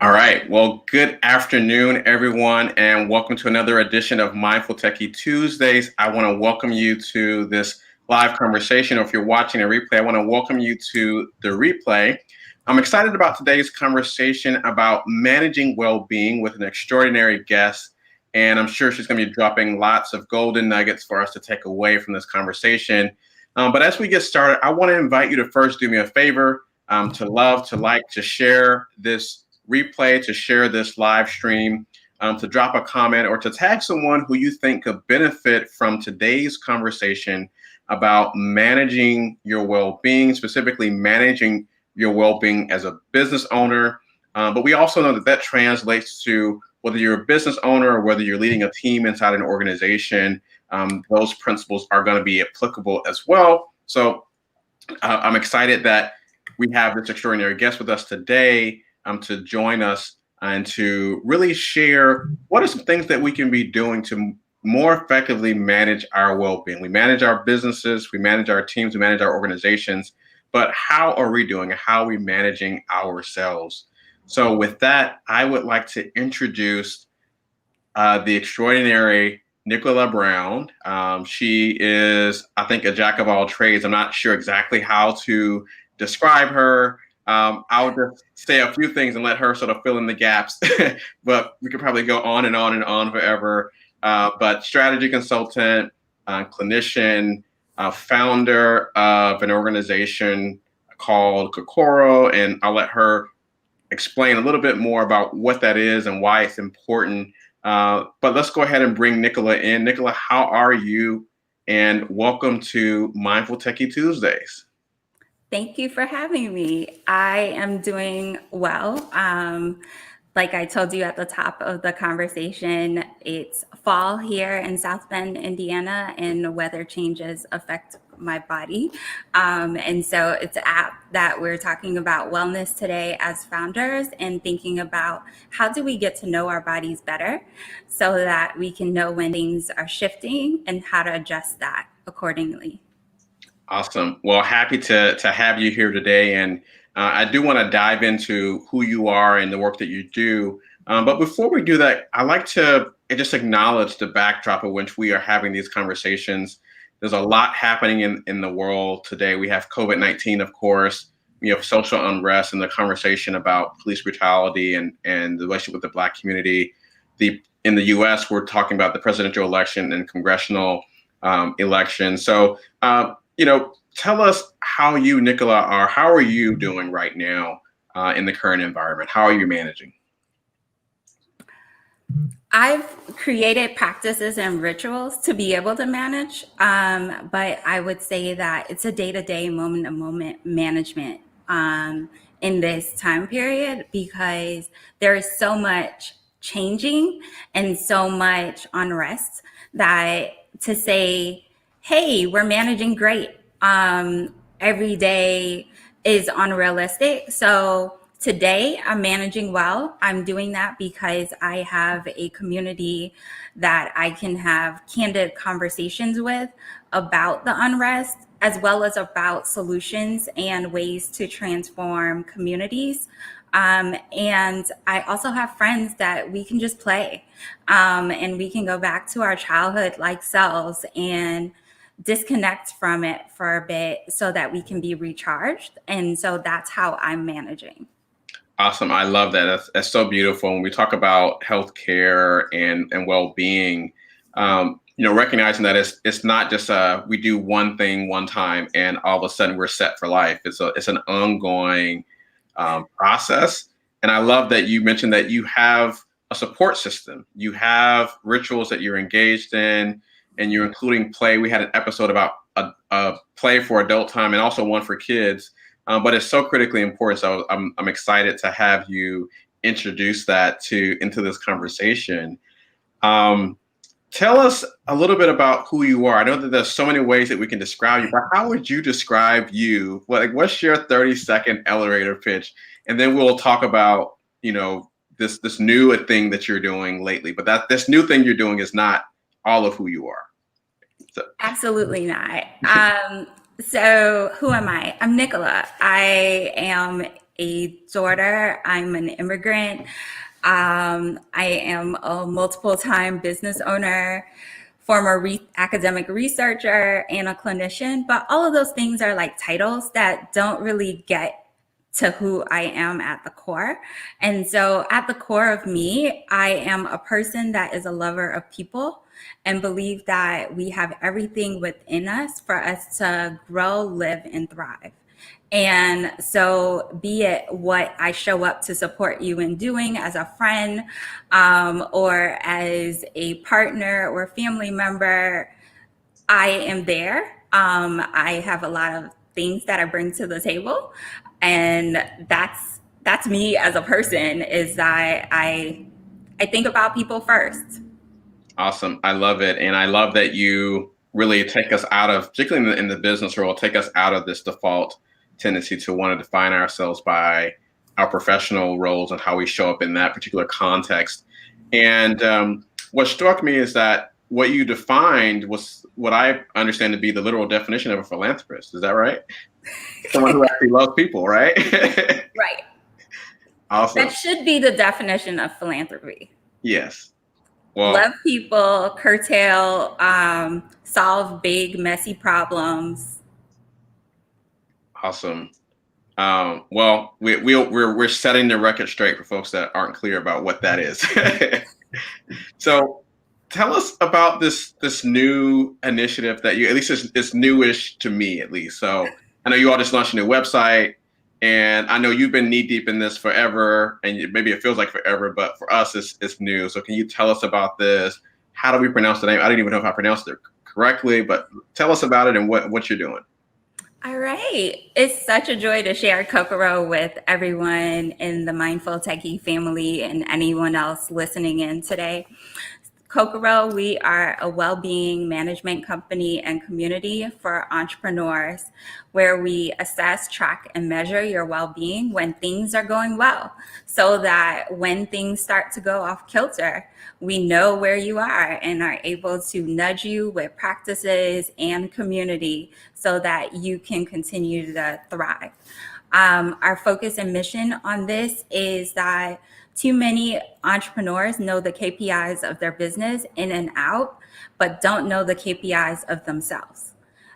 All right. Well, good afternoon, everyone, and welcome to another edition of Mindful Techie Tuesdays. I want to welcome you to this live conversation, or if you're watching a replay, I want to welcome you to the replay. I'm excited about today's conversation about managing well-being with an extraordinary guest, and I'm sure she's going to be dropping lots of golden nuggets for us to take away from this conversation. But as we get started, I want to invite you to first do me a favor, to love, to like, to share this replay, to share this live stream, to drop a comment, or to tag someone who you think could benefit from today's conversation about managing your well-being, specifically managing your well-being as a business owner. But we also know that that translates to whether you're a business owner or whether you're leading a team inside an organization. Those principles are going to be applicable as well. So I'm excited that we have this extraordinary guest with us today, to join us and to really share what are some things that we can be doing to more effectively manage our well-being. We manage our businesses, we manage our teams, we manage our organizations, but how are we doing? How are we managing ourselves? So with that, I would like to introduce the extraordinary Nicola Brown. She is, I think, a jack of all trades. I'm not sure exactly how to describe her. I'll just say a few things and let her sort of fill in the gaps, but we could probably go on and on and on forever. But strategy consultant, clinician, founder of an organization called Kokoro, and I'll let her explain a little bit more about what that is and why it's important. But let's go ahead and bring Nicola in. Nicola, how are you? And welcome to Mindful Techie Tuesdays. Thank you for having me. I am doing well. Like I told you at the top of the conversation, it's fall here in South Bend, Indiana, and weather changes affect my body. And so it's apt that we're talking about wellness today as founders and thinking about how do we get to know our bodies better so that we can know when things are shifting and how to adjust that accordingly. Awesome. Well, happy to have you here today. And I do want to dive into who you are and the work that you do. But before we do that, I like to just acknowledge the backdrop in which we are having these conversations. There's a lot happening in the world today. We have COVID-19, of course. We have social unrest and the conversation about police brutality and the relationship with the Black community. In the US, we're talking about the presidential election and congressional election. So, tell us how you, Nicola, how are you doing right now in the current environment? How are you managing? I've created practices and rituals to be able to manage, but I would say that it's a day-to-day, moment-to-moment management in this time period because there is so much changing and so much unrest that to say, hey, we're managing great every day is unrealistic. So today I'm managing well. I'm doing that because I have a community that I can have candid conversations with about the unrest, as well as about solutions and ways to transform communities. And I also have friends that we can just play and we can go back to our childhood like selves and disconnect from it for a bit so that we can be recharged. And so that's how I'm managing. Awesome. I love that. That's so beautiful. When we talk about healthcare and well-being, recognizing that it's not just we do one thing one time and all of a sudden we're set for life. It's an ongoing process. And I love that you mentioned that you have a support system. You have rituals that you're engaged in, and you're including play. We had an episode about a play for adult time and also one for kids. But it's so critically important. So I'm excited to have you introduce that into this conversation. Tell us a little bit about who you are. I know that there's so many ways that we can describe you, but how would you describe you? What's your 30-second elevator pitch? And then we'll talk about, this new thing that you're doing lately. But this new thing you're doing is not all of who you are. So. Absolutely not. So who am I? I'm Nicola. I am a daughter. I'm an immigrant. I am a multiple time business owner, former academic researcher, and a clinician. But all of those things are like titles that don't really get to who I am at the core. And so, at the core of me, I am a person that is a lover of people and believe that we have everything within us for us to grow, live, and thrive. And so, be it what I show up to support you in doing as a friend, or as a partner or family member, I am there. I have a lot of things that I bring to the table, and that's me as a person. Is that I think about people first. Awesome. I love it. And I love that you really take us out of, particularly in the business world, take us out of this default tendency to want to define ourselves by our professional roles and how we show up in that particular context. And what struck me is that what you defined was what I understand to be the literal definition of a philanthropist. Is that right? Someone who actually loves people, right? Right. Awesome. That should be the definition of philanthropy. Yes. Well, Love people, curtail, solve big, messy problems. awesome. Well, we're setting the record straight for folks that aren't clear about what that is. So, tell us about this new initiative that you, at least it's newish to me at least. So I know you all just launched a new website, and I know you've been knee deep in this forever, and maybe it feels like forever, but for us it's new. So can you tell us about this? How do we pronounce the name? I don't even know if I pronounced it correctly, but tell us about it and what you're doing. All right. It's such a joy to share Kokoro with everyone in the Mindful Techie family and anyone else listening in today. Kokoro, we are a well-being management company and community for entrepreneurs where we assess, track, and measure your well-being when things are going well, so that when things start to go off kilter, we know where you are and are able to nudge you with practices and community so that you can continue to thrive. Our focus and mission on this is that too many entrepreneurs know the KPIs of their business in and out, but don't know the KPIs of themselves.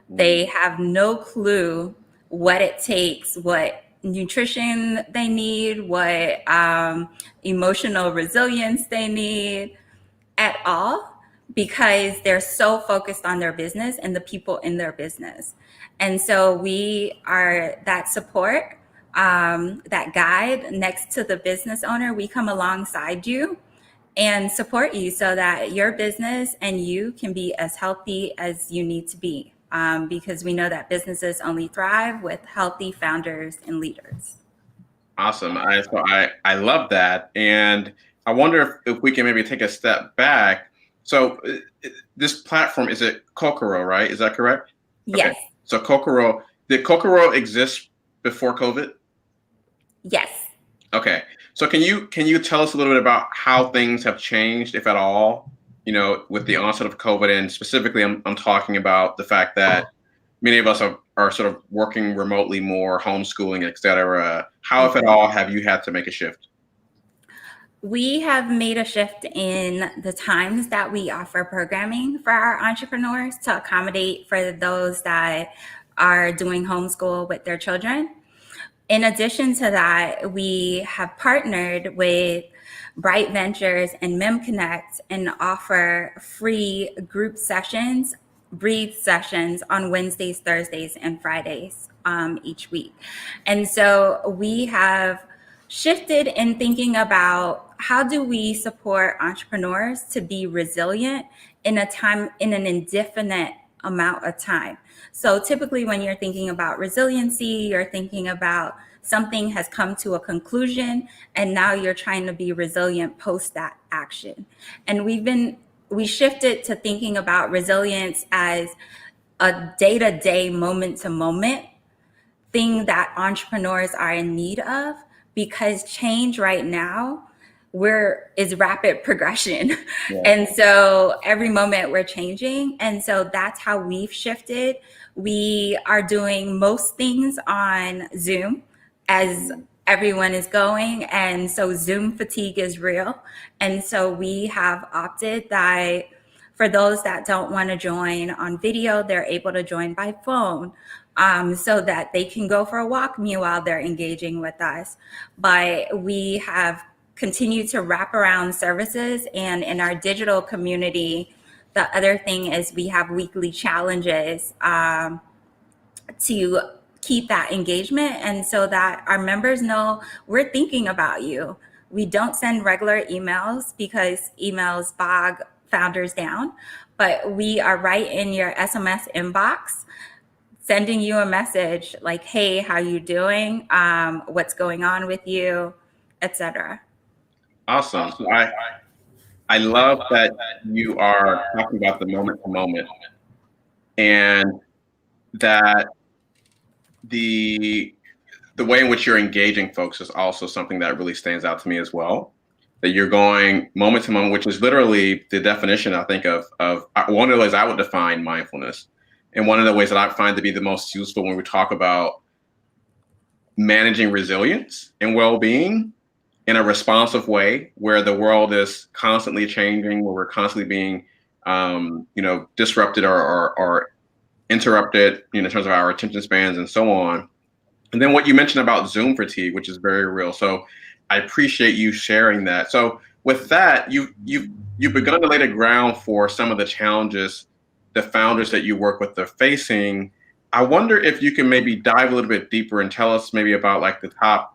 They have no clue what it takes, what nutrition they need, what emotional resilience they need at all, because they're so focused on their business and the people in their business. And so we are that support, that guide next to the business owner. We come alongside you and support you so that your business and you can be as healthy as you need to be, because we know that businesses only thrive with healthy founders and leaders. Awesome. I love that. And I wonder if we can maybe take a step back. So this platform, is it Kokoro, right? Is that correct? Yes. Okay. So Kokoro, did Kokoro exist before COVID? Yes. Okay. So can you tell us a little bit about how things have changed, if at all, with the onset of COVID? And specifically, I'm talking about the fact that many of us are sort of working remotely more, homeschooling, et cetera. How, if at all, have you had to make a shift? We have made a shift in the times that we offer programming for our entrepreneurs to accommodate for those that are doing homeschool with their children. In addition to that, we have partnered with Bright Ventures and Mem Connect and offer free group sessions, breathe sessions on Wednesdays, Thursdays, and Fridays each week. And so we have shifted in thinking about how do we support entrepreneurs to be resilient in an indefinite amount of time. So typically when you're thinking about resiliency, you're thinking about something has come to a conclusion and now you're trying to be resilient post that action. And we shifted to thinking about resilience as a day-to-day, moment-to-moment thing that entrepreneurs are in need of, because change right now is rapid progression. Yeah. And so every moment we're changing. And so that's how we've shifted. We are doing most things on Zoom as everyone is going. And so Zoom fatigue is real. And so we have opted that for those that don't want to join on video, they're able to join by phone, so that they can go for a walk meanwhile they're engaging with us. But we have continued to wrap around services, and in our digital community, the other thing is we have weekly challenges, to keep that engagement, and so that our members know we're thinking about you. We don't send regular emails because emails bog founders down, but we are right in your SMS inbox sending you a message like, hey, how you doing? What's going on with you, etc. Awesome. So I love that you are talking about the moment to moment, and that the way in which you're engaging folks is also something that really stands out to me as well. That you're going moment to moment, which is literally the definition, I think, of one of the ways I would define mindfulness, and one of the ways that I find to be the most useful when we talk about managing resilience and well-being in a responsive way, where the world is constantly changing, where we're constantly being, disrupted or interrupted, in terms of our attention spans and so on. And then what you mentioned about Zoom fatigue, which is very real. So I appreciate you sharing that. So with that, you've begun to lay the ground for some of the challenges the founders that you work with are facing. I wonder if you can maybe dive a little bit deeper and tell us maybe about like the top,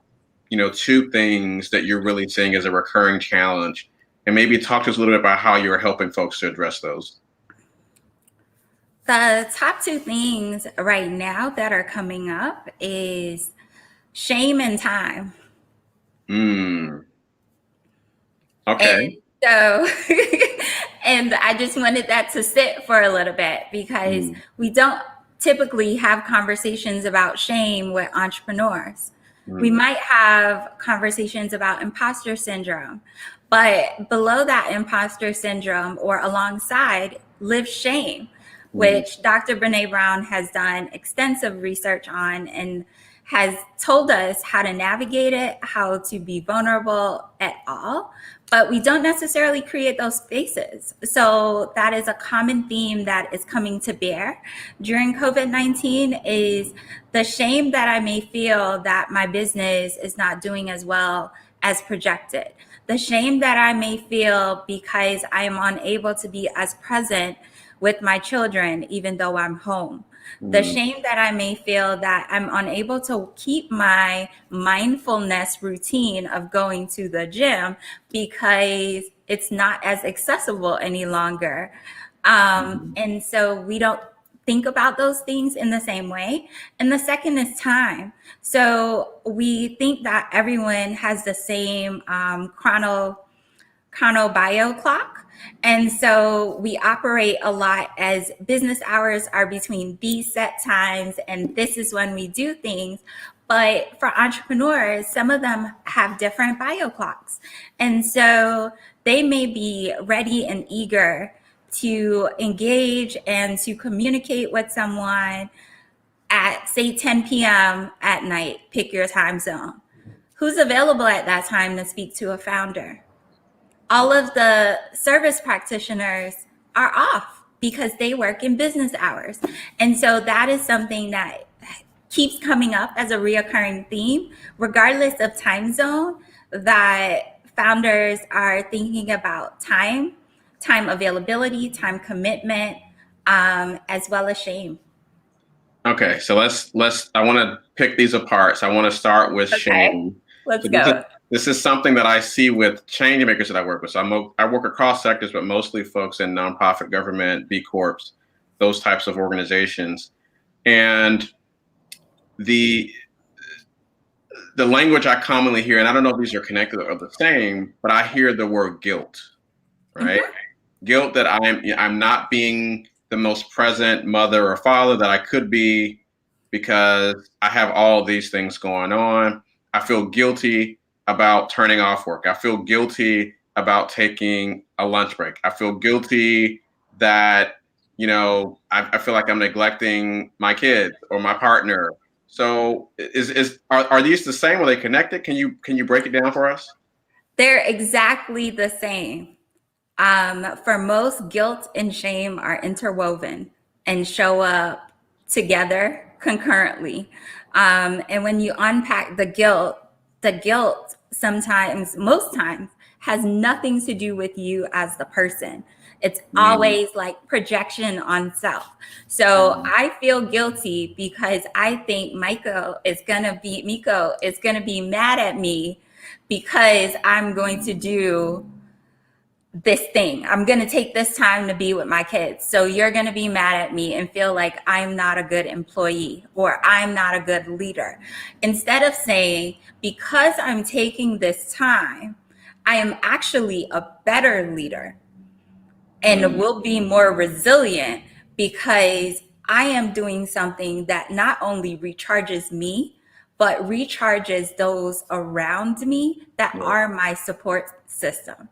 two things that you're really seeing as a recurring challenge, and maybe talk to us a little bit about how you're helping folks to address those. The top two things right now that are coming up is shame and time. Mm. Okay. And so, and I just wanted that to sit for a little bit, because we don't typically have conversations about shame with entrepreneurs. We might have conversations about imposter syndrome, but below that imposter syndrome or alongside lives shame, which Dr. Brene Brown has done extensive research on and has told us how to navigate it, how to be vulnerable at all, but we don't necessarily create those spaces. So that is a common theme that is coming to bear during COVID-19, is the shame that I may feel that my business is not doing as well as projected. The shame that I may feel because I am unable to be as present with my children, even though I'm home. The shame that I may feel that I'm unable to keep my mindfulness routine of going to the gym because it's not as accessible any longer. And so we don't think about those things in the same way. And the second is time. So we think that everyone has the same chronobio clock. And so we operate a lot as business hours are between these set times, and this is when we do things. But for entrepreneurs, some of them have different bio clocks. And so they may be ready and eager to engage and to communicate with someone at, say, 10 p.m. at night, pick your time zone. Who's available at that time to speak to a founder? All of the service practitioners are off because they work in business hours. And so that is something that keeps coming up as a reoccurring theme, regardless of time zone, that founders are thinking about time availability, time commitment, as well as shame. Okay, so I want to pick these apart. So I want to start with shame. Let's So go. This is something that I see with change makers that I work with. So I work across sectors, but mostly folks in nonprofit, government, B Corps, those types of organizations. And the language I commonly hear, and I don't know if these are connected or the same, but I hear the word guilt, right? Guilt that I'm not being the most present mother or father that I could be because I have all these things going on. I feel guilty about turning off work. I feel guilty about taking a lunch break. I feel guilty that, I feel like I'm neglecting my kids or my partner. So are these the same? Are they connected? Can you break it down for us? They're exactly the same. For most, guilt and shame are interwoven and show up together concurrently. And when you unpack the guilt sometimes, most times, has nothing to do with you as the person. It's Mm, always like projection on self. So I feel guilty because I think Miko is gonna be mad at me because I'm going to do this thing. I'm going to take this time to be with my kids. So you're going to be mad at me and feel like I'm not a good employee or I'm not a good leader. Instead of saying, because I'm taking this time, I am actually a better leader and mm, will be more resilient because I am doing something that not only recharges me, but recharges those around me that yeah, are my support system.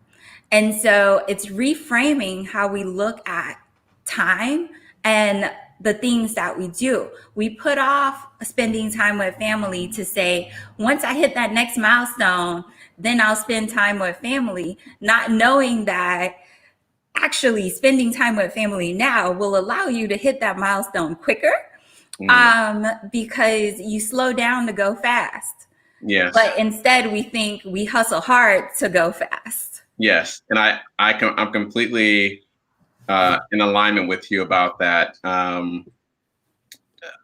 And so it's reframing how we look at time and the things that we do. We put off spending time with family to say, once I hit that next milestone, then I'll spend time with family, not knowing that actually spending time with family now will allow you to hit that milestone quicker, mm, because you slow down to go fast. yes. But instead, we think we hustle hard to go fast. Yes, and I'm completely in alignment with you about that.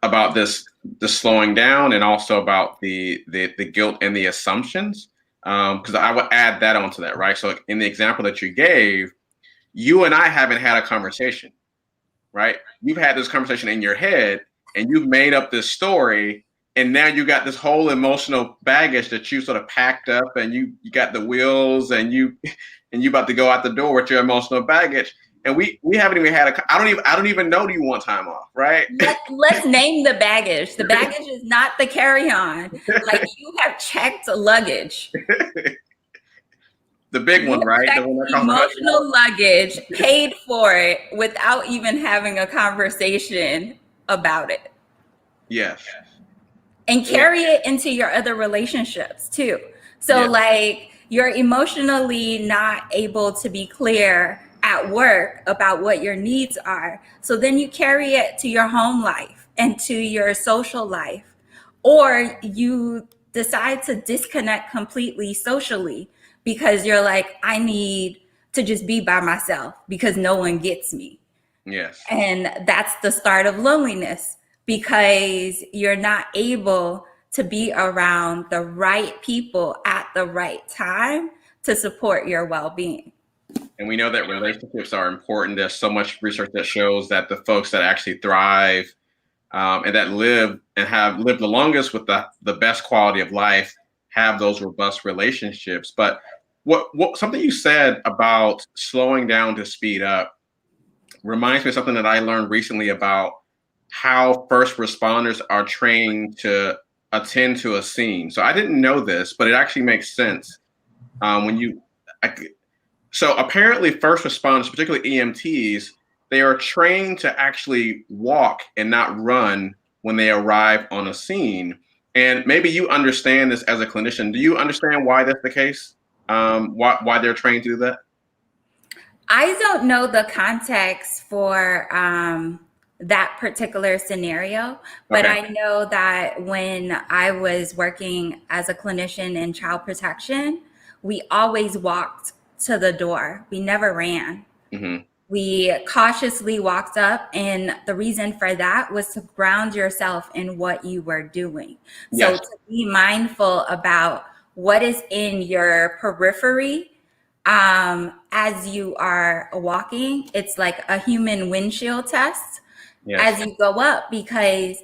About this the slowing down, and also about the guilt and the assumptions. Because I would add that onto that, right? So in the example that you gave, you and I haven't had a conversation, right? You've had this conversation in your head, and you've made up this story, and now you got this whole emotional baggage that you sort of packed up, and you got the wheels, and you about to go out the door with your emotional baggage, and we haven't even had a. I don't even know, do you want time off, right? Let's name the baggage. The baggage is not the carry-on. Like you have checked luggage. The big You one, have right? The checked one that costs emotional $100. luggage, paid for it without even having a conversation about it. Yes. And Yeah. carry it into your other relationships too. So Yeah. like you're emotionally not able to be clear at work about what your needs are. So then you carry it to your home life and to your social life. Or you decide to disconnect completely socially because you're like, I need to just be by myself because no one gets me. Yes. And that's the start of loneliness because you're not able to be around the right people at the right time to support your well being. And we know that relationships are important. There's so much research that shows that the folks that actually thrive, and that live and have lived the longest with the best quality of life, have those robust relationships. But what something you said about slowing down to speed up reminds me of something that I learned recently about how first responders are trained to attend to a scene. So I didn't know this, but it actually makes sense. When you I, so apparently first responders, particularly EMTs, they are trained to actually walk and not run when they arrive on a scene. And maybe you understand this as a clinician. Do you understand why that's the case? Why they're trained to do that? I don't know the context for that particular scenario, but Okay. I know that when I was working as a clinician in child protection, we always walked to the door. We never ran. Hmm. We cautiously walked up, and the reason for that was to ground yourself in what you were doing. So Yes. to be mindful about what is in your periphery as you are walking. It's like a human windshield test Yes. as you go up, because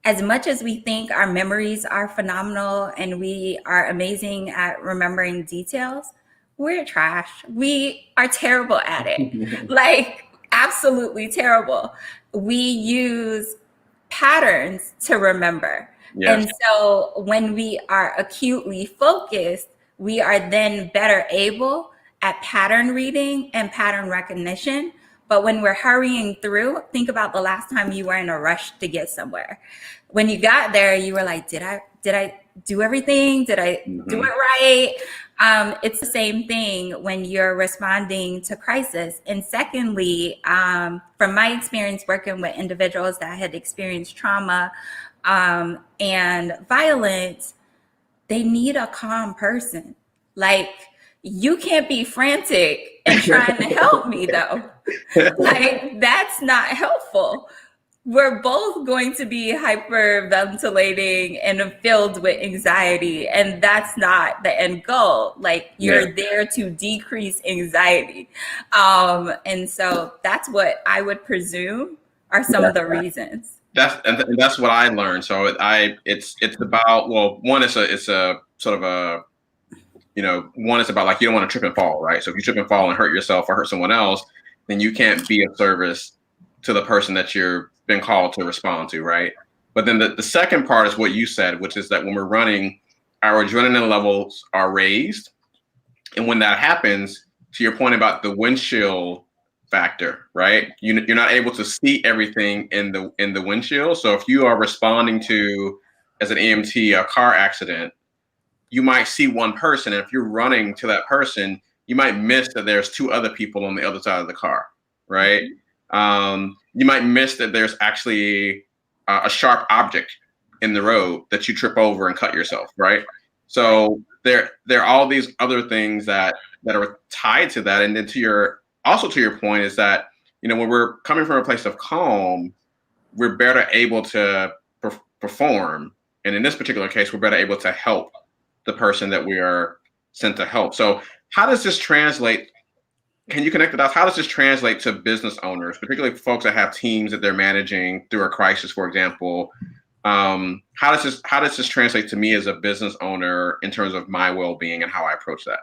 as much as we think our memories are phenomenal and we are amazing at remembering details, we're trash. We are terrible at it. Like, absolutely terrible. We use patterns to remember. Yes. And so when we are acutely focused, we are then better able at pattern reading and pattern recognition, But when we're hurrying through, think about the last time you were in a rush to get somewhere. When you got there, you were like, did I do everything? Did I do Mm-hmm. it right? It's the same thing when you're responding to crisis. And secondly, from my experience working with individuals that had experienced trauma and violence, they need a calm person. Like, you can't be frantic and trying to help me though. Like, that's not helpful. We're both going to be hyperventilating and filled with anxiety, and that's not the end goal. Like, Yeah. you're there to decrease anxiety. And so that's what I would presume are some of the reasons. That's what I learned. So it's about, well, one, it's a sort of a, one is about, like, you don't want to trip and fall, right? So if you trip and fall and hurt yourself or hurt someone else, then you can't be of service to the person that you're been called to respond to, right? But then the second part is what you said, which is that when we're running, our adrenaline levels are raised. And when that happens, to your point about the windshield factor, right? You're not able to see everything in the windshield. So if you are responding to, as an EMT, a car accident, you might see one person, and if you're running to that person, you might miss that there's two other people on the other side of the car, right? You might miss that there's actually a sharp object in the road that you trip over and cut yourself, right? So there are all these other things that are tied to that. And then to your point is that, when we're coming from a place of calm, we're better able to perform. And in this particular case, we're better able to help the person that we are sent to help. So how does this translate? Can you connect the dots? How does this translate to business owners, particularly folks that have teams that they're managing through a crisis, for example? How does this translate to me as a business owner in terms of my well-being and how I approach that?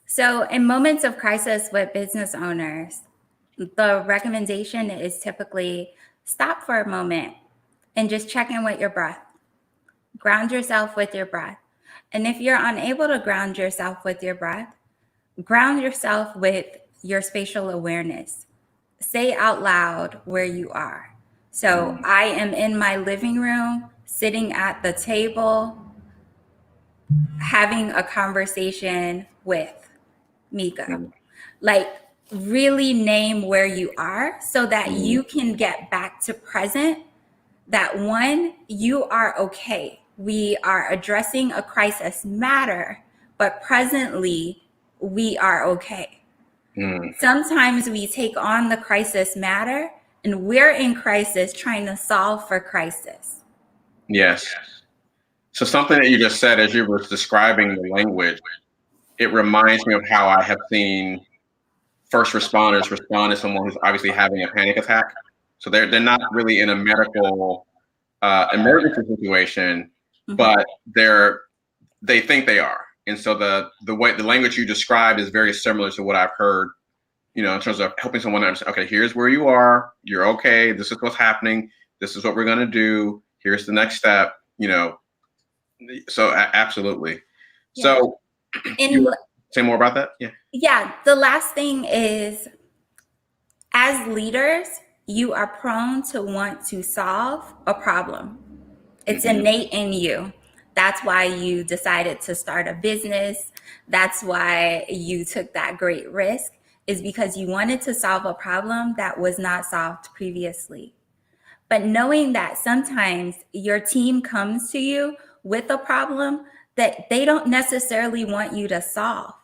So in moments of crisis with business owners, the recommendation is typically stop for a moment and just check in with your breath. Ground yourself with your breath. And if you're unable to ground yourself with your breath, ground yourself with your spatial awareness. Say out loud where you are. So I am in my living room, sitting at the table, having a conversation with Mika. Like, really name where you are so that you can get back to present. That one, you are okay. We are addressing a crisis matter, but presently we are okay. Sometimes we take on the crisis matter and we're in crisis trying to solve for crisis. Yes. So something that you just said as you were describing the language, it reminds me of how I have seen first responders respond to someone who's obviously having a panic attack. So they're not really in a medical emergency situation, but they think they are. And so the language you described is very similar to what I've heard, in terms of helping someone understand, okay, here's where you are, you're okay, this is what's happening, this is what we're gonna do, here's the next step, So absolutely. Yeah. So you say more about that? Yeah. Yeah, the last thing is, as leaders, you are prone to want to solve a problem. It's innate in you. That's why you decided to start a business. That's why you took that great risk, is because you wanted to solve a problem that was not solved previously. But knowing that sometimes your team comes to you with a problem that they don't necessarily want you to solve.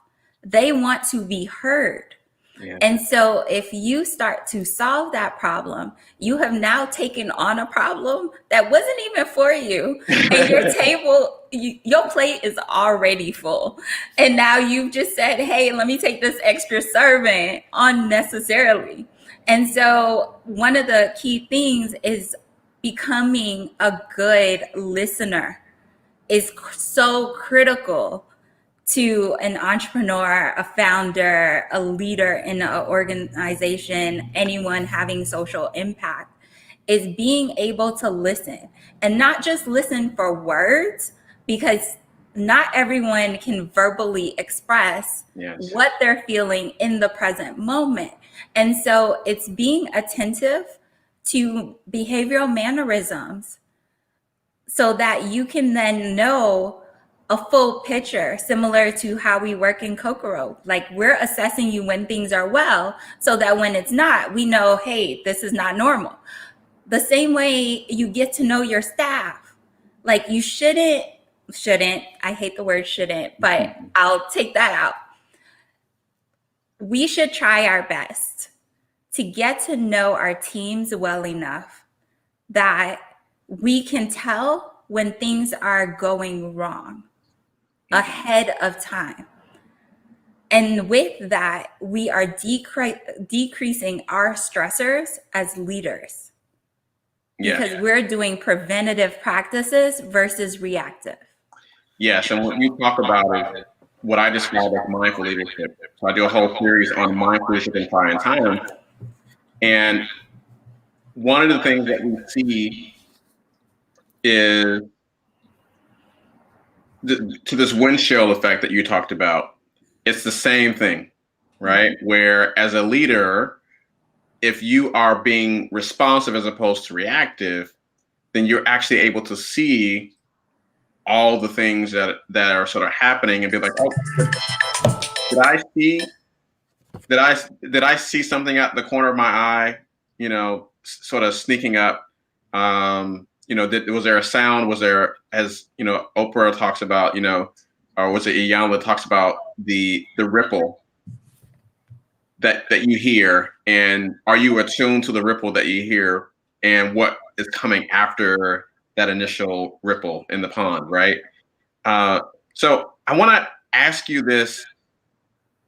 They want to be heard. Yeah. And so if you start to solve that problem, you have now taken on a problem that wasn't even for you. And your table, your plate is already full. And now you've just said, hey, let me take this extra serving unnecessarily. And so one of the key things is becoming a good listener is so critical to an entrepreneur, a founder, a leader in an organization, anyone having social impact, is being able to listen, and not just listen for words, because not everyone can verbally express Yes. what they're feeling in the present moment. And so it's being attentive to behavioral mannerisms so that you can then know a full picture, similar to how we work in Kokoro. Like, we're assessing you when things are well, so that when it's not, we know, hey, this is not normal. The same way you get to know your staff. Like, you shouldn't, I hate the word shouldn't, but I'll take that out. We should try our best to get to know our teams well enough that we can tell when things are going wrong ahead of time. And with that, we are decreasing our stressors as leaders, because we're doing preventative practices versus reactive. Yes, and what you talk about is what I describe as mindful leadership. So I do a whole series on mindful leadership in trying times. And one of the things that we see is to this windshield effect that you talked about. It's the same thing, right? Where as a leader, if you are being responsive as opposed to reactive, then you're actually able to see all the things that are sort of happening and be like, oh, did I see did I see something at the corner of my eye, sort of sneaking up? Was there a sound? Was there, as Oprah talks about, or was it Iyanla talks about the ripple that you hear, and are you attuned to the ripple that you hear and what is coming after that initial ripple in the pond, right? So I want to ask you this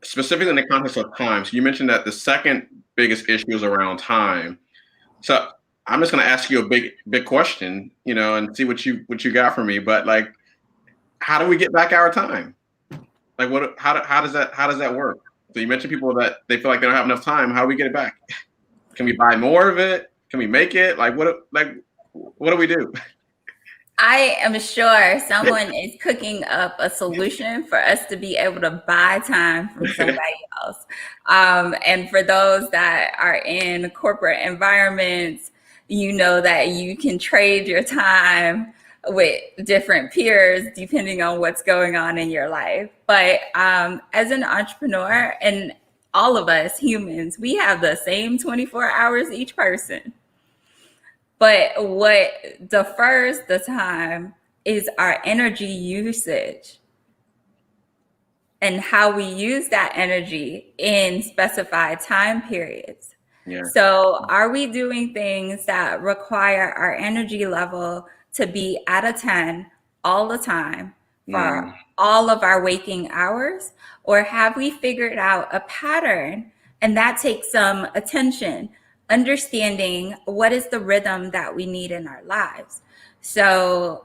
specifically in the context of time. So you mentioned that the second biggest issue is around time. So I'm just going to ask you a big question, and see what you got for me. But like, how do we get back our time? Like, how does that work? So you mentioned people that they feel like they don't have enough time. How do we get it back? Can we buy more of it? Can we make it? Like, what do we do? I am sure someone is cooking up a solution for us to be able to buy time from somebody else. And for those that are in corporate environments, you know that you can trade your time with different peers depending on what's going on in your life. But as an entrepreneur, and all of us humans, we have the same 24 hours each person. But what defers the time is our energy usage and how we use that energy in specified time periods. Yeah. So are we doing things that require our energy level to be at a 10 all the time for all of our waking hours? Or have we figured out a pattern, and that takes some attention, understanding what is the rhythm that we need in our lives? So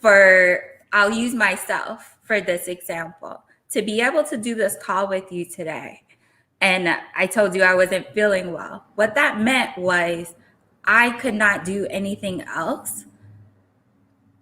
I'll use myself for this example. To be able to do this call with you today, and I told you I wasn't feeling well, what that meant was I could not do anything else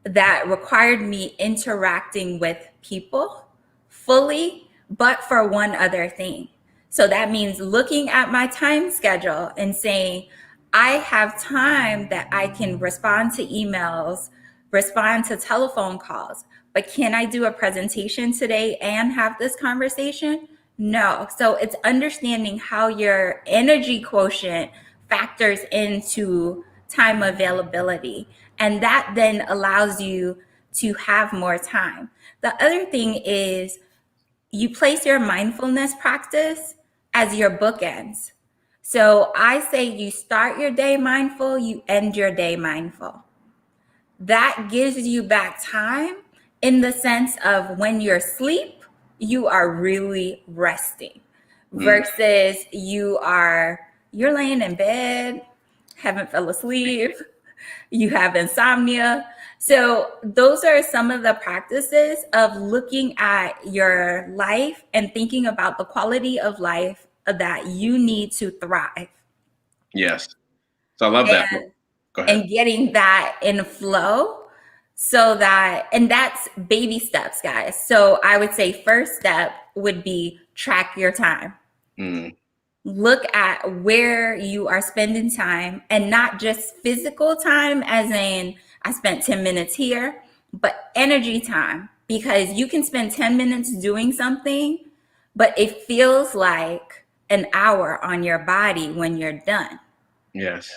that required me interacting with people fully, but for one other thing. So that means looking at my time schedule and saying, I have time that I can respond to emails, respond to telephone calls, but can I do a presentation today and have this conversation? No. So it's understanding how your energy quotient factors into time availability. And that then allows you to have more time. The other thing is you place your mindfulness practice as your bookends. So I say you start your day mindful, you end your day mindful. That gives you back time in the sense of when you're asleep, you are really resting versus you're laying in bed, haven't fell asleep, you have insomnia. So those are some of the practices of looking at your life and thinking about the quality of life that you need to thrive. Yes. So I love that. Go ahead. And getting that in flow so that, and that's baby steps, guys. So I would say first step would be track your time. Mm, Look at where you are spending time, and not just physical time, as in I spent 10 minutes here, but energy time, because you can spend 10 minutes doing something, but it feels like an hour on your body when you're done. yes,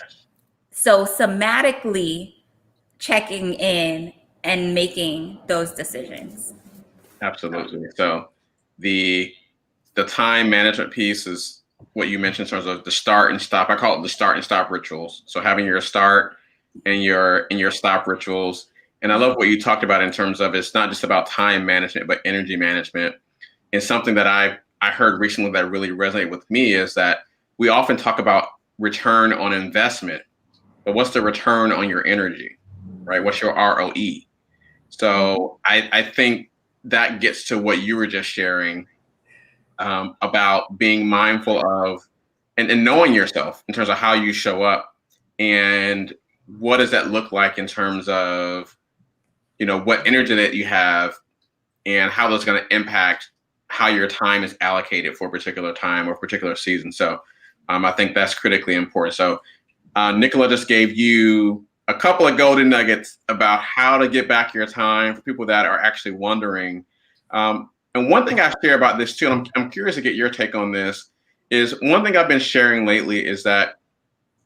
So, somatically checking in and making those decisions. absolutely. So the the time management piece is what you mentioned in terms of the start and stop. I call it the start and stop rituals. So having your start and your stop rituals. And I love what you talked about in terms of it's not just about time management, but energy management. And something that I heard recently that really resonated with me is that we often talk about return on investment, but what's the return on your energy, right? What's your ROE? So I think that gets to what you were just sharing about being mindful of and knowing yourself in terms of how you show up and what does that look like in terms of what energy that you have and how that's going to impact how your time is allocated for a particular time or a particular season. So I think that's critically important. So Nicola just gave you a couple of golden nuggets about how to get back your time for people that are actually wondering. And one thing I share about this too, and I'm curious to get your take on this, is one thing I've been sharing lately is that,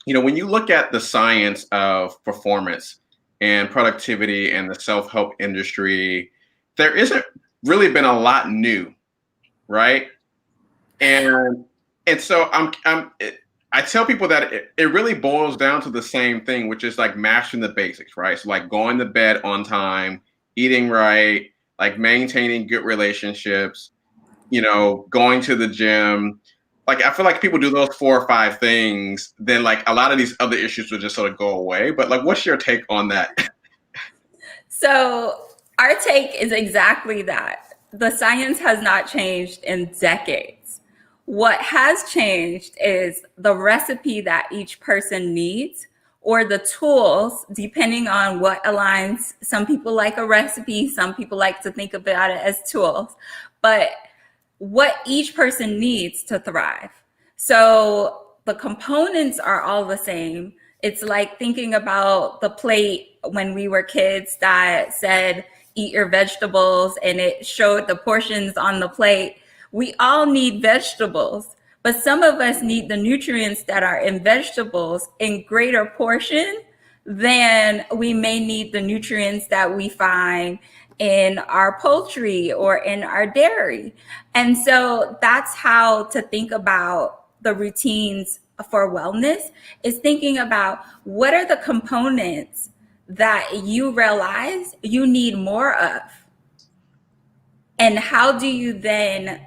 when you look at the science of performance and productivity and the self-help industry, there isn't really been a lot new, right? And so I tell people that it really boils down to the same thing, which is like mastering the basics, right? So like going to bed on time, eating right, like maintaining good relationships, going to the gym. Like I feel like people do those 4 or 5 things, then like a lot of these other issues would just sort of go away. But like, what's your take on that? So, our take is exactly that. The science has not changed in decades. What has changed is the recipe that each person needs, or the tools, depending on what aligns. Some people like a recipe, some people like to think about it as tools, but what each person needs to thrive. So the components are all the same. It's like thinking about the plate when we were kids that said, eat your vegetables, and it showed the portions on the plate. We all need vegetables, but some of us need the nutrients that are in vegetables in greater portion than we may need the nutrients that we find in our poultry or in our dairy. And so that's how to think about the routines for wellness, is thinking about what are the components that you realize you need more of, and how do you then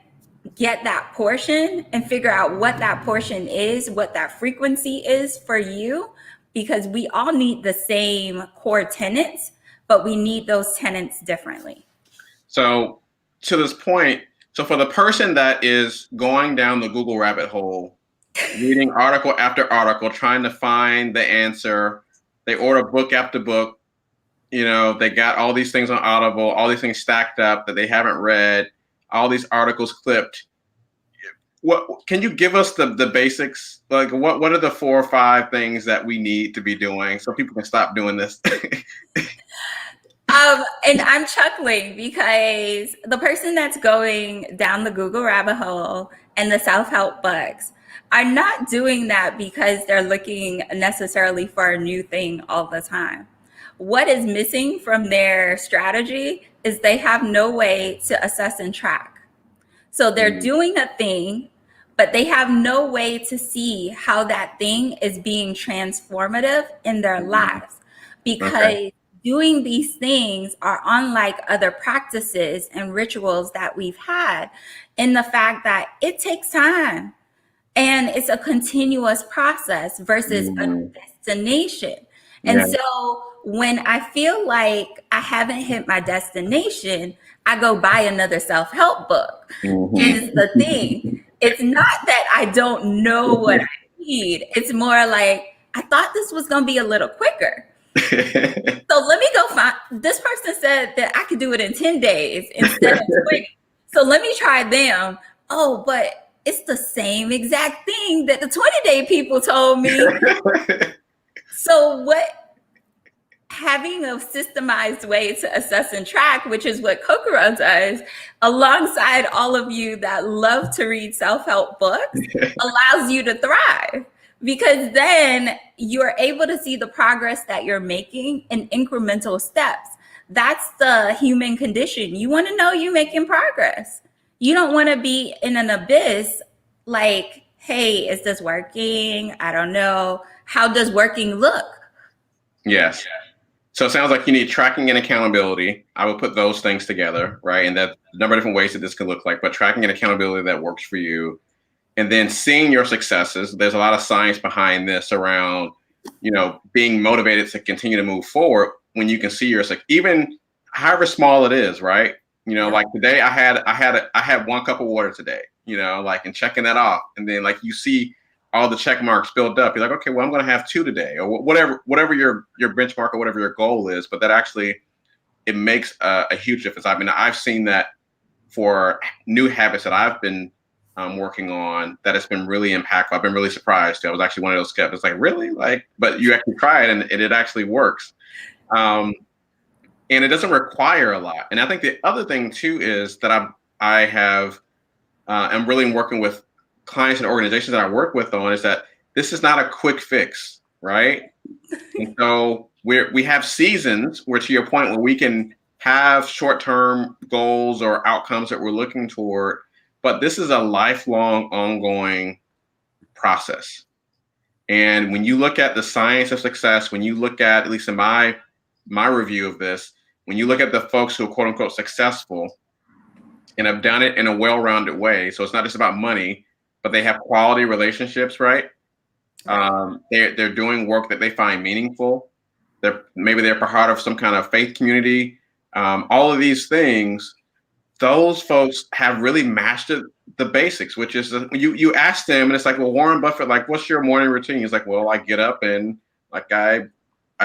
get that portion and figure out what that portion is, what that frequency is for you, because we all need the same core tenets, but we need those tenets differently. So to this point, so for the person that is going down the Google rabbit hole, reading article after article, trying to find the answer, they order book after book, they got all these things on Audible, all these things stacked up that they haven't read, all these articles clipped. What can you give us the basics? Like what are the 4 or 5 things that we need to be doing so people can stop doing this? And I'm chuckling because the person that's going down the Google rabbit hole and the self-help books are not doing that because they're looking necessarily for a new thing all the time. What is missing from their strategy is they have no way to assess and track. So they're doing a thing, but they have no way to see how that thing is being transformative in their lives, because Okay. doing these things are unlike other practices and rituals that we've had, in the fact that it takes time and it's a continuous process versus a Mhm. destination. And Yeah. so when I feel like I haven't hit my destination, I go buy another self-help book. Is the thing. Mhm. It's not that I don't know what I need. It's more like I thought this was going to be a little quicker. So let me go find this person said that I could do it in 10 days instead of 20. So let me try them. Oh, but it's the same exact thing that the 20-day people told me. So what having a systemized way to assess and track, which is what Kokoro does, alongside all of you that love to read self-help books, allows you to thrive. Because then you're able to see the progress that you're making in incremental steps. That's the human condition. You want to know you're making progress. You don't want to be in an abyss like, hey, is this working? I don't know. How does working look? Yes. So it sounds like you need tracking and accountability. I would put those things together, right? And that a number of different ways that this can look like, but tracking and accountability that works for you. And then seeing your successes. There's a lot of science behind this around, being motivated to continue to move forward when you can see your, even however small it is, right? Like today I had 1 cup of water today, and checking that off. And then like you see all the check marks build up. You're like, okay, well, I'm going to have 2 today, or whatever your benchmark or whatever your goal is. But that actually, it makes a huge difference. I mean, I've seen that for new habits that I've been working on, that it's been really impactful. I've been really surprised. I was actually one of those skeptics, like, really? But you actually try it and it actually works. And it doesn't require a lot. And I think the other thing too is that I'm really working with clients and organizations that I work with on is that this is not a quick fix, right? And so we have seasons where, to your point, where we can have short-term goals or outcomes that we're looking toward, but this is a lifelong, ongoing process. And when you look at the science of success, when you look at least in my review of this, when you look at the folks who are quote unquote successful and have done it in a well-rounded way, so it's not just about money, but they have quality relationships, right? They're doing work that they find meaningful. Maybe they're part of some kind of faith community. All of these things, those folks have really mastered the basics, which is you ask them and it's like, well, Warren Buffett, like, what's your morning routine? He's like, well, I get up and like I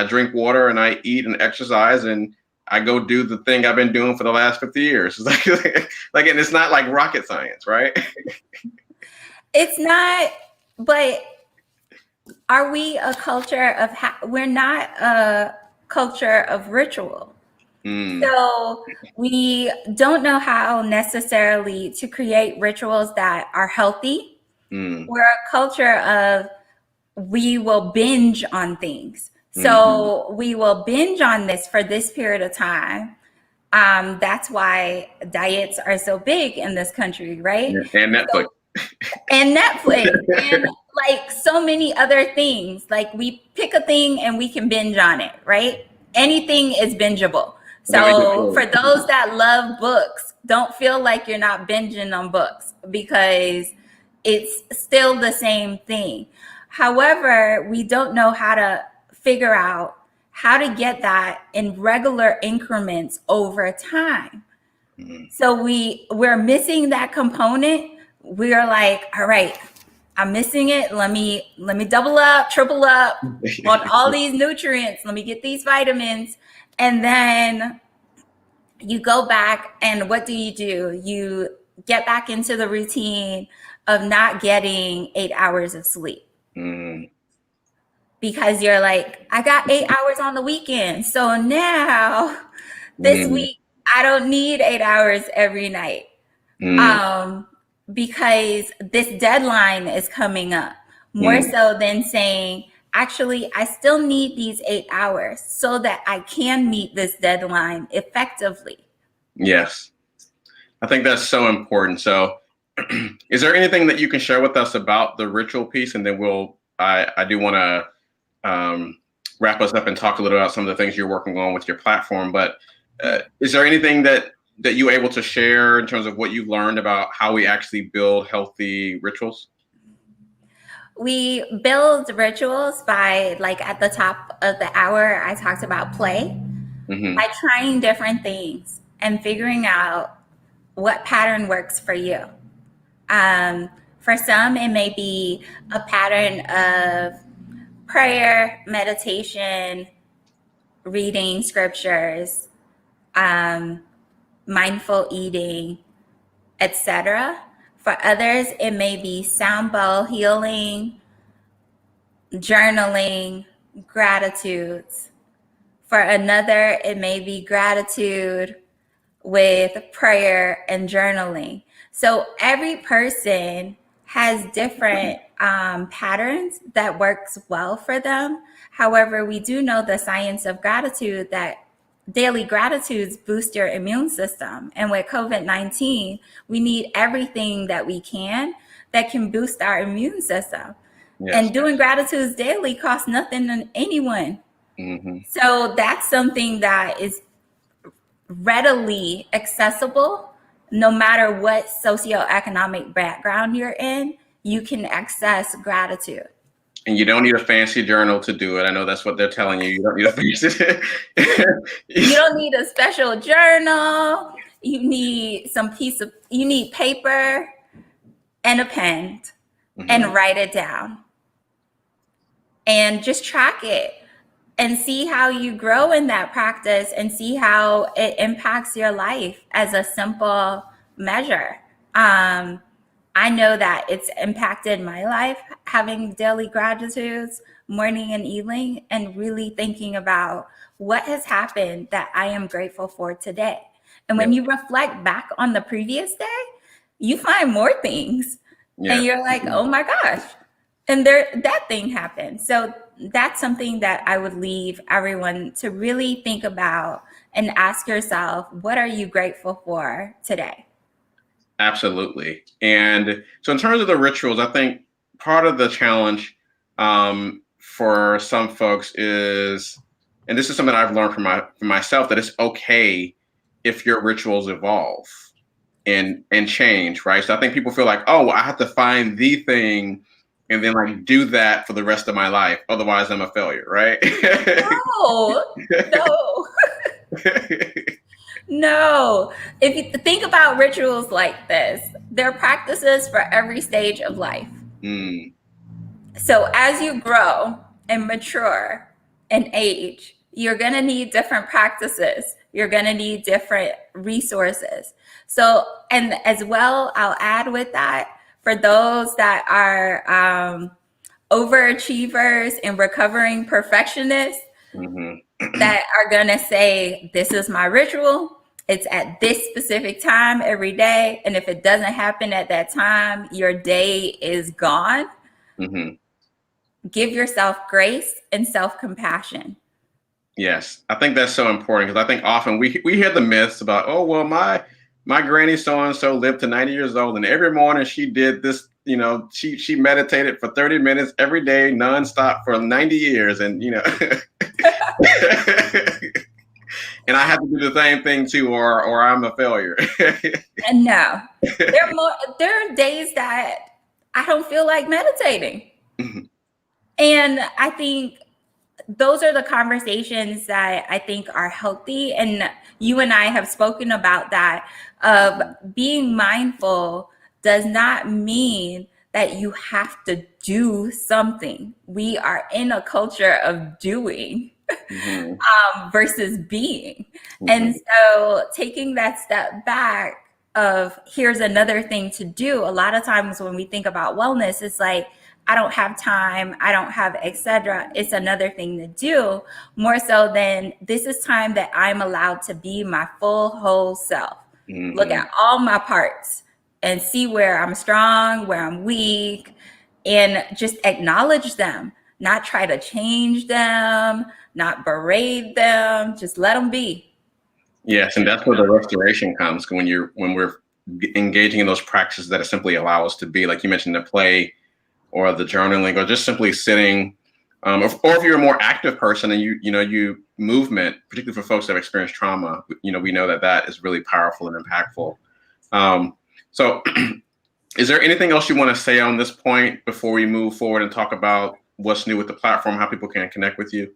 drink water and I eat and exercise and I go do the thing I've been doing for the last 50 years. It's and it's not like rocket science, right? It's not, but are we a culture of, we're not a culture of ritual. So we don't know how necessarily to create rituals that are healthy. We're a culture of, we will binge on things. So we will binge on this for this period of time. That's why diets are so big in this country, right? And Netflix. And like so many other things. Like we pick a thing and we can binge on it, right? Anything is bingeable. So for those that love books, don't feel like you're not binging on books because it's still the same thing. However, we don't know how to figure out how to get that in regular increments over time. So we're missing that component. We're like, all right, I'm missing it. Let me double up, triple up on all these nutrients. Let me get these vitamins. And then you go back and what do? You get back into the routine of not getting 8 hours of sleep. Because you're like, I got 8 hours on the weekend. So now this week, I don't need 8 hours every night. Because this deadline is coming up. More so than saying, actually, I still need these 8 hours so that I can meet this deadline effectively. Yes. I think that's so important. So is there anything that you can share with us about the ritual piece? And then I do want to wrap us up and talk a little about some of the things you're working on with your platform. But is there anything that you're able to share in terms of what you've learned about how we actually build healthy rituals? We build rituals by, like at the top of the hour, I talked about play, by trying different things and figuring out what pattern works for you. For some, it may be a pattern of prayer, meditation, reading scriptures, mindful eating, etc. For others, it may be sound bowl healing, journaling, gratitudes. For another, it may be gratitude with prayer and journaling. So every person has different patterns that works well for them. However, we do know the science of gratitude that daily gratitudes boost your immune system. And with COVID-19, we need everything that we can that can boost our immune system. Yes. And doing gratitudes daily costs nothing to anyone. Mm-hmm. So that's something that is readily accessible. No matter what socioeconomic background you're in, you can access gratitude. And you don't need a fancy journal to do it. I know that's what they're telling you. You don't need a fancy. You don't need a special journal. You need you need paper and a pen, and write it down. And just track it and see how you grow in that practice and see how it impacts your life as a simple measure. I know that it's impacted my life having daily gratitudes morning and evening, and really thinking about what has happened that I am grateful for today. And when you reflect back on the previous day, you find more things and you're like, oh my gosh, and that thing happened. So that's something that I would leave everyone to really think about and ask yourself, what are you grateful for today? Absolutely. And so in terms of the rituals, I think part of the challenge for some folks is, and this is something I've learned from myself, that it's okay if your rituals evolve and change, right? So I think people feel like, oh, I have to find the thing and then like do that for the rest of my life. Otherwise I'm a failure, right? No. No. If you think about rituals like this, they're practices for every stage of life. So as you grow and mature and age, you're going to need different practices. You're going to need different resources. So, and as well, I'll add with that, for those that are overachievers and recovering perfectionists that are going to say, this is my ritual. It's at this specific time every day. And if it doesn't happen at that time, your day is gone. Give yourself grace and self-compassion. Yes, I think that's so important, because I think often we hear the myths about, oh, well, my granny so-and-so lived to 90 years old, and every morning she did this, you know, she meditated for 30 minutes every day, nonstop for 90 years. And, you know, and I have to do the same thing too, or I'm a failure. And no, there are days that I don't feel like meditating. And I think those are the conversations that I think are healthy. And you and I have spoken about that, of being mindful does not mean that you have to do something. We are in a culture of doing versus being. And so taking that step back of, here's another thing to do. A lot of times when we think about wellness, it's like, I don't have time, I don't have etc. It's another thing to do, more so than this is time that I'm allowed to be my full whole self. Look at all my parts and see where I'm strong, where I'm weak, and just acknowledge them, not try to change them, not berate them, just let them be. Yes, and that's where the restoration comes, when we're engaging in those practices that simply allow us to be, like you mentioned, the play or the journaling, or just simply sitting, or if you're a more active person and you movement, particularly for folks that have experienced trauma, we know that is really powerful and impactful. So is there anything else you want to say on this point before we move forward and talk about what's new with the platform, how people can connect with you?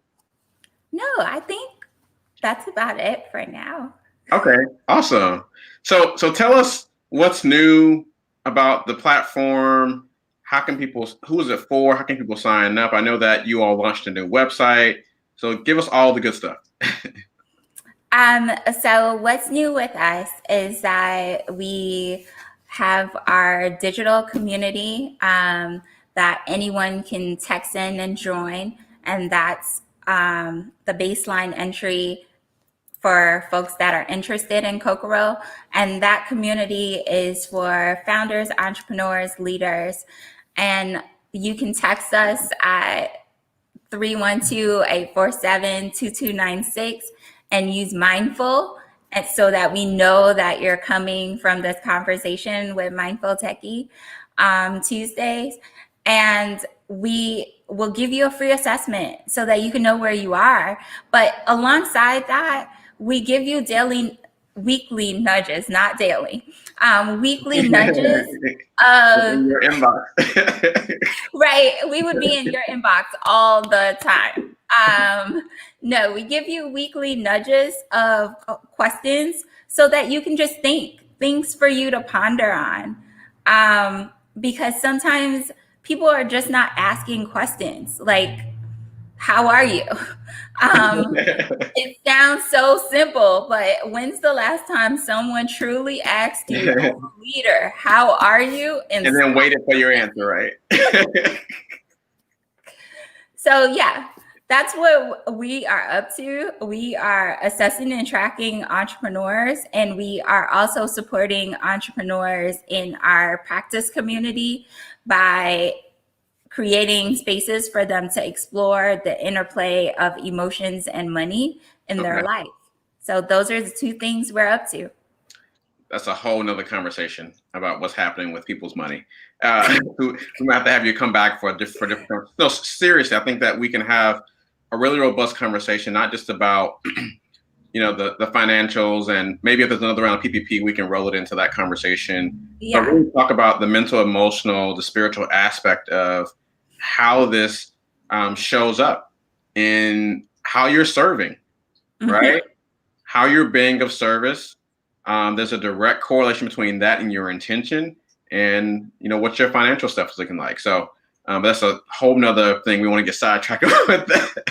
No, I think that's about it for now. Okay, awesome. So tell us what's new about the platform. Who is it for? How can people sign up? I know that you all launched a new website. So give us all the good stuff. So what's new with us is that we have our digital community that anyone can text in and join, and that's the baseline entry for folks that are interested in Kokoro. And that community is for founders, entrepreneurs, leaders, and you can text us at 312-847-2296 and use mindful, and so that we know that you're coming from this conversation with Mindful Techie Tuesdays. And we will give you a free assessment so that you can know where you are. But alongside that, we give you weekly nudges, not daily, weekly nudges of In your inbox. right. We would be in your inbox all the time. No, we give you weekly nudges of questions so that you can just things for you to ponder on. Because sometimes people are just not asking questions like, how are you? It sounds so simple, but when's the last time someone truly asked you as a leader, how are you? And then waited for your answer, right? So yeah, that's what we are up to. We are assessing and tracking entrepreneurs, and we are also supporting entrepreneurs in our practice community by creating spaces for them to explore the interplay of emotions and money in their life. So those are the two things we're up to. That's a whole nother conversation about what's happening with people's money. We might have to have you come back for different. No, seriously, I think that we can have a really robust conversation, not just about the financials, and maybe if there's another round of PPP, we can roll it into that conversation. Yeah. But really talk about the mental, emotional, the spiritual aspect of how this shows up in how you're serving, right? How you're being of service. There's a direct correlation between that and your intention, and what your financial stuff is looking like. So that's a whole nother thing we want to get sidetracked with. That.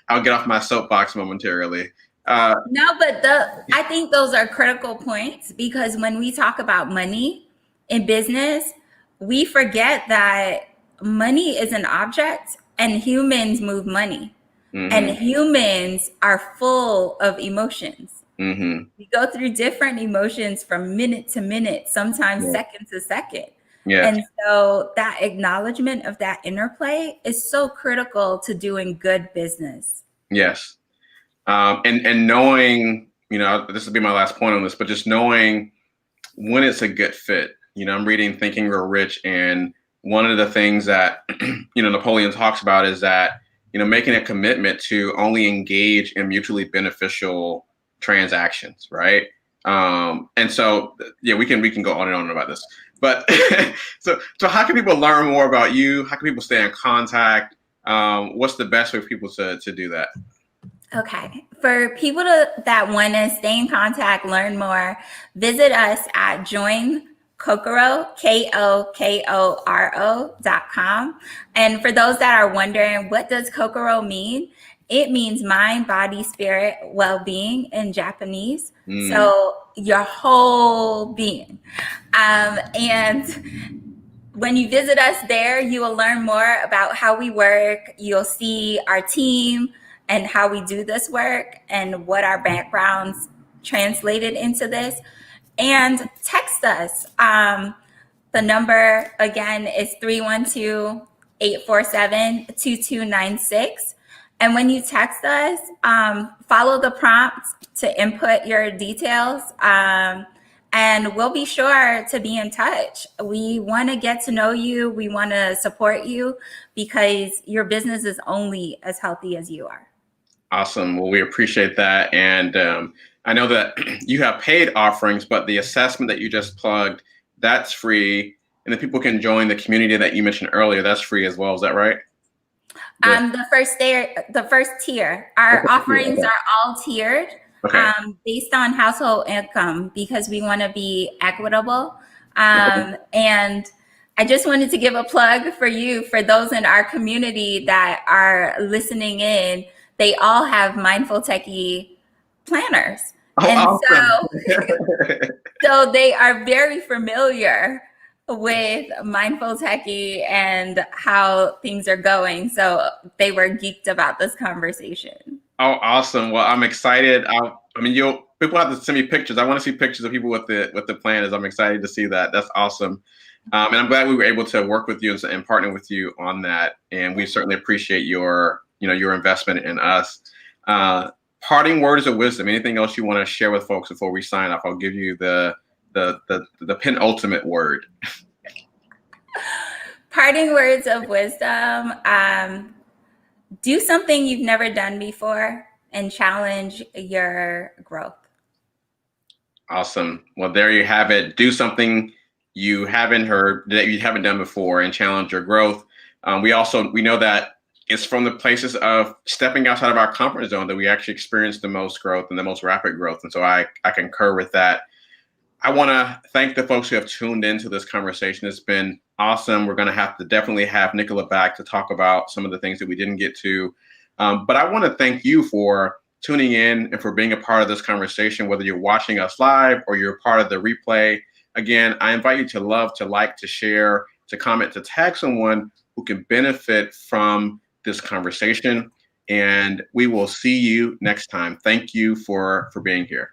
I'll get off my soapbox momentarily. No, but I think those are critical points, because when we talk about money in business, we forget that money is an object and humans move money. And humans are full of emotions. We go through different emotions from minute to minute, sometimes second to second. And so that acknowledgement of that interplay is so critical to doing good business. Yes. And knowing, this will be my last point on this, but just knowing when it's a good fit. I'm reading Think and Grow Rich, and one of the things that, Napoleon talks about is that, making a commitment to only engage in mutually beneficial transactions, right? And so, we can go on and on about this. But so how can people learn more about you? How can people stay in contact? What's the best way for people to do that? Okay. For people that want to stay in contact, learn more, visit us at joinkokoro, KOKORO.com. And for those that are wondering, what does Kokoro mean? It means mind, body, spirit, well-being in Japanese. So your whole being. And when you visit us there, you will learn more about how we work. You'll see our team and how we do this work and what our backgrounds translated into this. And text us. The number, again, is 312-847-2296. And when you text us, follow the prompts to input your details. And we'll be sure to be in touch. We want to get to know you. We want to support you, because your business is only as healthy as you are. Awesome. Well, we appreciate that. And I know that you have paid offerings, but the assessment that you just plugged, that's free. And then people can join the community that you mentioned earlier. That's free as well. Is that right? The first tier. Our offerings are all tiered. Based on household income, because we want to be equitable. And I just wanted to give a plug for you, for those in our community that are listening in, they all have mindful techie planners. Oh, And awesome. so they are very familiar with mindful techie and how things are going. So they were geeked about this conversation. Oh, awesome. Well, I'm excited. I mean, you'll people have to send me pictures. I want to see pictures of people with the planners. I'm excited to see that. That's awesome. And I'm glad we were able to work with you and partner with you on that. And we certainly appreciate your, your investment in us. Parting words of wisdom. Anything else you want to share with folks before we sign off? I'll give you the penultimate word. Parting words of wisdom. Do something you've never done before and challenge your growth. Awesome. Well, there you have it. Do something you haven't heard that you haven't done before and challenge your growth. We know that it's from the places of stepping outside of our comfort zone that we actually experience the most growth and the most rapid growth. And so I concur with that. I want to thank the folks who have tuned into this conversation. It's been awesome. We're going to have to definitely have Nicola back to talk about some of the things that we didn't get to. But I want to thank you for tuning in and for being a part of this conversation, whether you're watching us live or you're part of the replay. Again, I invite you to love, to like, to share, to comment, to tag someone who can benefit from this conversation. And we will see you next time. Thank you for being here.